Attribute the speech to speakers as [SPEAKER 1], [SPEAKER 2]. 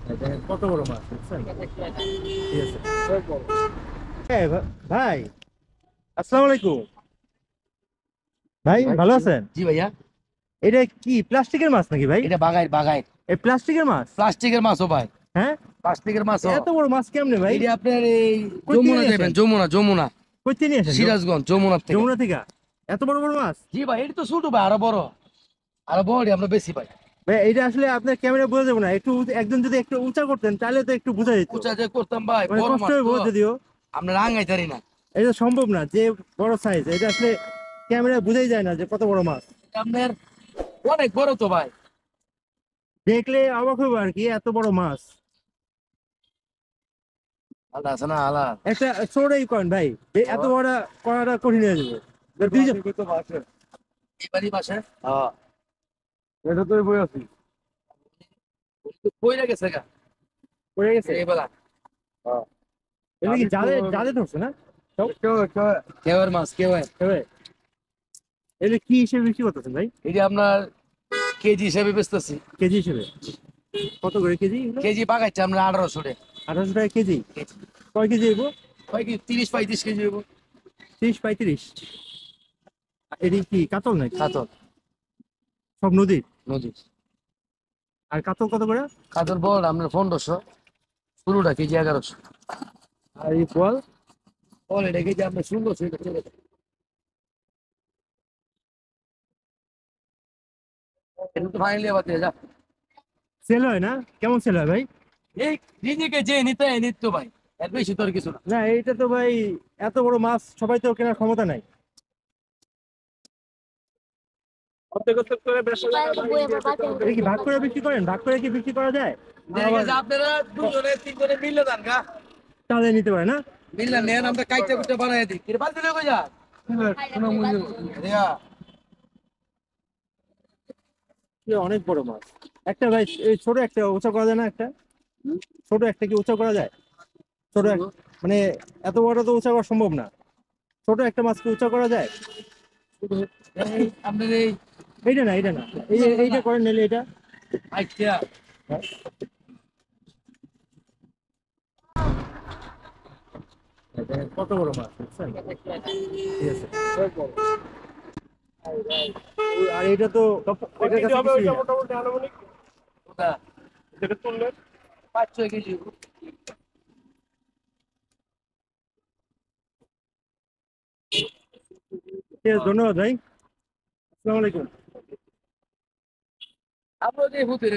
[SPEAKER 1] দেখেন কত বড় মাছ বুঝছেন? ঠিক আছে। ভাই, আসসালামু আলাইকুম। ভাই ভালো আছেন?
[SPEAKER 2] জি ভাইয়া।
[SPEAKER 1] এটা কি প্লাস্টিকের মাছ নাকি ভাই?
[SPEAKER 2] এটা বাগাই বাগাই
[SPEAKER 1] এই প্লাস্টিকের মাছ?
[SPEAKER 2] প্লাস্টিকের মাছও ভাই।
[SPEAKER 1] হ্যাঁ,
[SPEAKER 2] প্লাস্টিকের মাছও।
[SPEAKER 1] এত বড় মাছ কেমনে ভাই?
[SPEAKER 2] এটা আপনার এই
[SPEAKER 1] কই থেকে
[SPEAKER 2] যমুনা
[SPEAKER 1] নিয়ে
[SPEAKER 2] যাবেন,
[SPEAKER 1] আসেন?
[SPEAKER 2] যমুনা যমুনা
[SPEAKER 1] কই থেকে নিয়ে আসেন?
[SPEAKER 2] সিরাজগঞ্জ যমুনার থেকে।
[SPEAKER 1] যমুনা থেকে? এত বড় বড় মাছ?
[SPEAKER 2] জি ভাই, এটা তো ছোট ভাই, আরো বড়, আরো বড় আমরা বেশি ভাই।
[SPEAKER 1] ভাই এটা আসলে আপনার ক্যামেরা বোঝা যাবে না, একটু একজন যদি একটু উঁচা করতেন তাহলে তো একটু বোঝা যেত।
[SPEAKER 2] উঁচা যে করতাম ভাই,
[SPEAKER 1] মানে
[SPEAKER 2] বড়
[SPEAKER 1] কষ্ট
[SPEAKER 2] মাছ
[SPEAKER 1] হইব
[SPEAKER 2] তো
[SPEAKER 1] যদিও।
[SPEAKER 2] আমরা রাঙাইতারি না।
[SPEAKER 1] এটা সম্ভব না যে বড় সাইজ, এটা আসলে ক্যামেরা বোঝাই যায় না যে কত বড় মাছ।
[SPEAKER 2] এটা আপনার অনেক বড় তো ভাই।
[SPEAKER 1] দেখলে অবাক হইব আর কি, এত বড় মাছ।
[SPEAKER 2] আলাদা আছে না আলাদা।
[SPEAKER 1] একটা ছোটই করেন ভাই, এত বড় করাটা কঠিন হয়ে যাবে। দুইজন
[SPEAKER 2] এবারই পাশে
[SPEAKER 1] হ্যাঁ, এটা তো বই আছি
[SPEAKER 2] কই গেছে গা
[SPEAKER 1] পড়ে গেছে।
[SPEAKER 2] এই বেলা।
[SPEAKER 1] হ্যাঁ, এটা কি জালে জালে ধরছে না? সব
[SPEAKER 2] কেওয়ার মাছ কেওয়ার।
[SPEAKER 1] তবে এটা কি হিসেবে বিক্রি করতেছেন ভাই?
[SPEAKER 2] এটা আপনার কেজি হিসেবে বেচতেছি।
[SPEAKER 1] কেজি হিসেবে কত করে কেজি এগুলো?
[SPEAKER 2] কেজি পাকাইছে আমরা 1800 টাকা
[SPEAKER 1] 1800 টাকা কেজি?
[SPEAKER 2] কেজি।
[SPEAKER 1] কয় কেজি হইব?
[SPEAKER 2] কয় কি 30 35 কেজি হইব।
[SPEAKER 1] 30 35? এটি কি কাতল নাকি?
[SPEAKER 2] কাতল
[SPEAKER 1] সব নদীর?
[SPEAKER 2] নদী।
[SPEAKER 1] আর কাতল কত করে?
[SPEAKER 2] কাতল বল আপনার 1500, শুরুটা কেজি 1100।
[SPEAKER 1] আর এই পোয়াল?
[SPEAKER 2] বল এটা কেজি আপনার 1600 এটা চলে যায়। এটা তো ফাইনালি আবার দিয়ে যা।
[SPEAKER 1] সেল হয় না? কেমন সেল হয় ভাই?
[SPEAKER 2] এই নিজেকে যে নিতে নিত্য ভাই, এর বেশি তোর কিছু না।
[SPEAKER 1] না এইটা তো ভাই, এত বড় মাছ সবাই তো কেনার ক্ষমতা নাই। অর্ধেক অর্ধেক করে বেচা যায় না ভাই, এটা কি ভাগ করে বিক্রি করেন? ভাগ করে কি বিক্রি করা যায়?
[SPEAKER 2] দেখে যে আপনারা দুজনে তিনজনে মিললে দেন গা।
[SPEAKER 1] তাহলে নিতে পারে না?
[SPEAKER 2] মিললে নেন, আমরা কাইটা কুইটা বানাই দিই। কিরে বাদ দিলে কই যা রিয়া।
[SPEAKER 1] অনেক বড় মাছ। একটা ভাই এই ছোট একটা উঁচা করা যায় না একটা? ছোট একটা কি উঁচা করা যায়? ছোট মানে এত বড় তো উঁচা করা সম্ভব না। ছোট একটা মাছকে উঁচা করা যায়?
[SPEAKER 2] এই আপনার এই
[SPEAKER 1] এইটা না, এইটা না, এই যে এইটা করেন নিলে এটা।
[SPEAKER 2] আইটিয়া
[SPEAKER 1] দেখেন কত বড় মাছ বুঝছেন? ঠিক আছে। আর এটা তো এটার কাছে কিছুই না।
[SPEAKER 2] ওটা এটা তুললে 5-6 কেজি।
[SPEAKER 1] ঠিক আছে, ধন্যবাদ ভাই। আসসালামু আলাইকুম।
[SPEAKER 2] আমরা যে হুতে